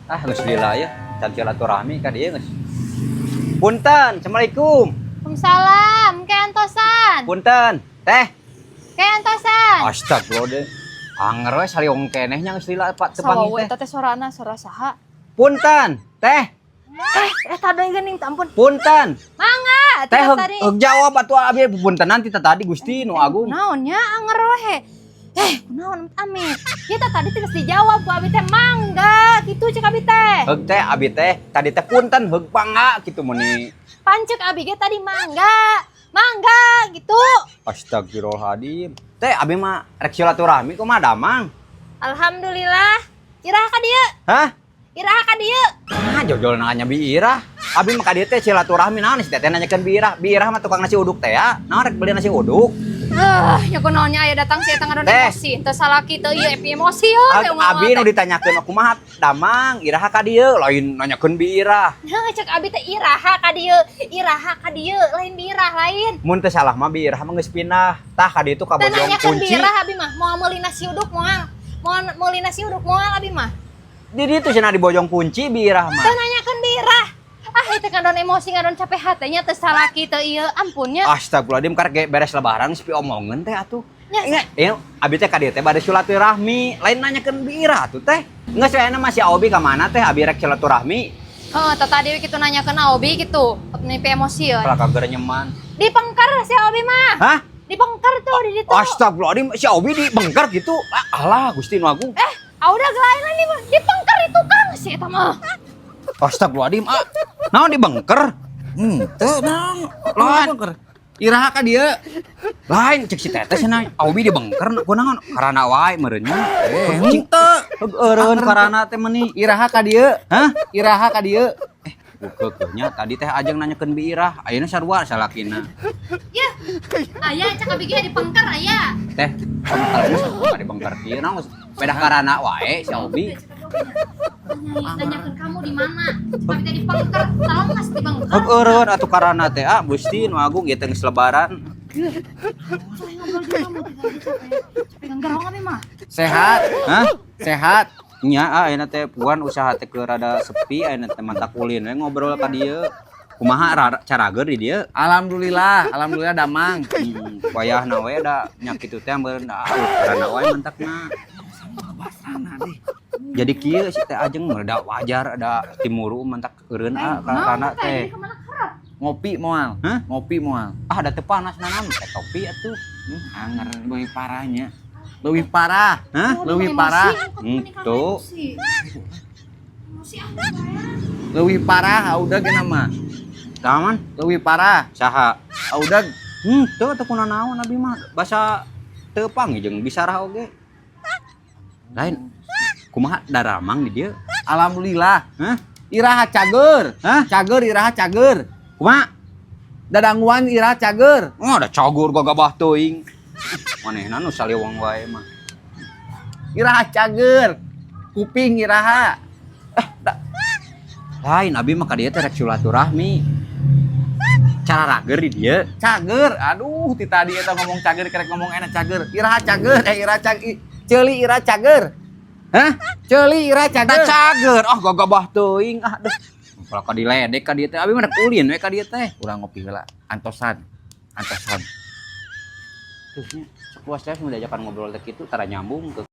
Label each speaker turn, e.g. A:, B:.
A: Geus lila ya, can silaturahmi ka dieu geus. Punten, assalamualaikum.
B: Waalaikumsalam, keantosan.
A: Punten, teh.
B: Keantosan.
A: Astagfirullah deh. Anger we sariong kenehnya geus lila Pak teu panggih teh.
B: Sawa teh sorana sora saha?
A: Punten, teh.
B: Eta deui geuning ampun.
A: Punten.
B: Mangga,
A: Teh
B: tadi.
A: jawab atuh abi puntenan ti tadi Gusti nu agung.
B: Naonnya anger we. Kunaon amit? Kita tadi terus dijawab ku abi teh mangga, kitu cek abi teh.
A: Heug teh abi teh tadi teh punten heug pangga kitu meuni.
B: Pancek abi ge tadi mangga. Mangga gitu.
A: Astagfirullahaladzim. Teh abi mah rek silaturahmi kumaha damang?
B: Alhamdulillah. Iraha ka dieu.
A: Hah?
B: Iraha ka dieu.
A: Jojol nanya biirah. Abi mah ka dieu teh silaturahmi naon si teh nanyakeun biirah. Biirah mah tukang nasi uduk teh ya. Naon rek beli nasi uduk?
B: Ya kunaonnya aya datang si eta ngaron
A: Teh.
B: emosi. Teu salaki teu ieu emosi yeuh.
A: Abi nu ditanyakeun kumaha damang iraha ka dieu lain nanyakeun biirah.
B: Nah, cek abi teh iraha ka dieu, lain birah lain.
A: Mun teu salah mah biirah mah geus pindah. Tah ka dieu tuh ka
B: Teu
A: bojong
B: nanyakeun
A: kunci.
B: birah abi mah, moal meuli nasi uduk moal. Meuli nasi uduk moal abi mah.
A: Di ditu cenah di bojong kunci biirah mah.
B: Teu nanyakeun birah. Itu kan don emosi ngadon capek hatenya teu salaki teu ieu ampunnya.
A: Astagfirullahaladzim karek beres lebaran sepi omongan teh atuh.
B: Ya,
A: Ingat, abi teh ka dieu teh bade silaturahmi, lain nanyakeun biirah atuh teh. Geus we na masih Obi ka mana teh abi rek silaturahmi.
B: Heeh, tata deui kitu nanyakeun Obi kitu. Nepi emosi ya.
A: Kalau kagak nyeman.
B: Dipengker si Obi mah.
A: Hah?
B: Dipengker tuh di ditu.
A: Astagfirullahaladzim, si Obi dibengker gitu. Alah, Gusti nu agung.
B: Udah gelain lagi dipengker itu Kang si eta mah.
A: Astagfirullahaladzim, naon dibengker? Teu naon. Lain. Iraha ka dieu. Lain cek si teteh cenah Obi dibengker kunaon? Karana wae meureunnya. Henteu. Eureun karana teh meuni.
C: Iraha ka dieu.
A: Hah?
C: Iraha ka dieu.
A: Bukeukeunnya tadi teh ajeng nanyakeun bi Irah. Ayeuna sarua salakina.
B: Ya. Aya cek abi ge dipengker aya.
A: Teh, kalau dibengker kieu naon? Beda karana wae si Obi.
B: Nanyakeun kamu di mana? Abi teh dipengker, tolong mas dipengker.
A: Eureun atuh karana teh Gusti nu agung ieu teh geus lebaran.
B: Coy ngobrol jeung kamu capek nggarong abi mah.
C: Sehat.
A: Hah?
C: Sehat.
A: Nya ayeuna teh puan usaha teh keur rada sepi ayeuna teh mantap ulin we ngobrol ka dieu. Kumaha carager di dieu?
C: Alhamdulillah, alhamdulillah damang.
A: Wayahna we da nya kitu teh meureun da karana wae mentakna. Jadi kieu si teh ajeng da wajar ada timuru mentak eureun karana teh.
C: Ngopi moal.
A: Hah?
C: Ngopi moal.
A: Da teu panas naon teh topi atuh.
C: Anger leuwih parahnya. Leuwih parah.
A: Hah?
C: Leuwih parah.
A: Tuh.
C: Leuwih parah audag ge nama.
A: Taman
C: Leuwih parah.
A: saha?
C: Audag
A: Teu teu kuna naon abi mah basa teu panggih jeung bisarah oge. Lain kumaha daramang di dieu?
C: alhamdulillah.
A: Hah?
C: Iraha cager.
A: Hah?
C: Cager iraha cager.
A: Kumaha?
C: Dadangguan iraha cager.
A: Oh, ada cagur gagabah teuing. Manehna nu saliwang wae mah.
C: Iraha cager. Kuping iraha.
A: Lain abi mah ka dieu teh rek silaturahmi. Cara rager di dieu.
C: Cager. Aduh, ti tadi eta ngomong cager kerek ngomong enak cager. Iraha cager, iraha cager. Ceuli iraha cager.
A: Hah?
C: Ceuli iraha
A: Da
C: cager.
A: cager. Gagabah teuing. Deh. Kalau ka diledek ka dieu teh abi mah rek ulin we ka dieu teh.
C: Urang ngopi heula. Antosan. Antosan.
A: Terusnya sepuas teh diajakan ngobrol teh kitu tara nyambung ke